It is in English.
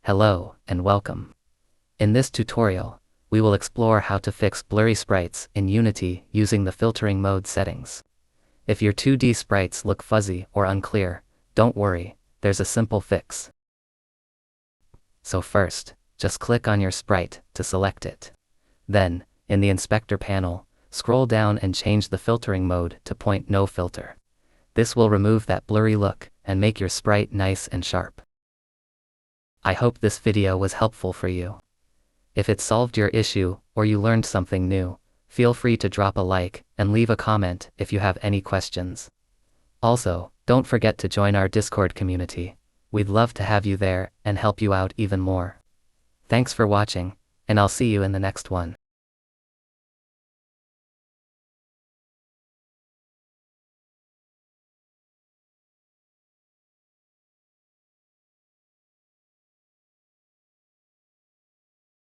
Hello, and welcome. In this tutorial, we will explore how to fix blurry sprites in Unity using the filtering mode settings. If your 2D sprites look fuzzy or unclear, don't worry, there's a simple fix. So first, just click on your sprite to select it. Then, in the inspector panel, scroll down and change the filtering mode to point no filter. This will remove that blurry look and make your sprite nice and sharp. I hope this video was helpful for you. If it solved your issue or you learned something new, feel free to drop a like and leave a comment if you have any questions. Also, don't forget to join our Discord community. We'd love to have you there and help you out even more. Thanks for watching, and I'll see you in the next one.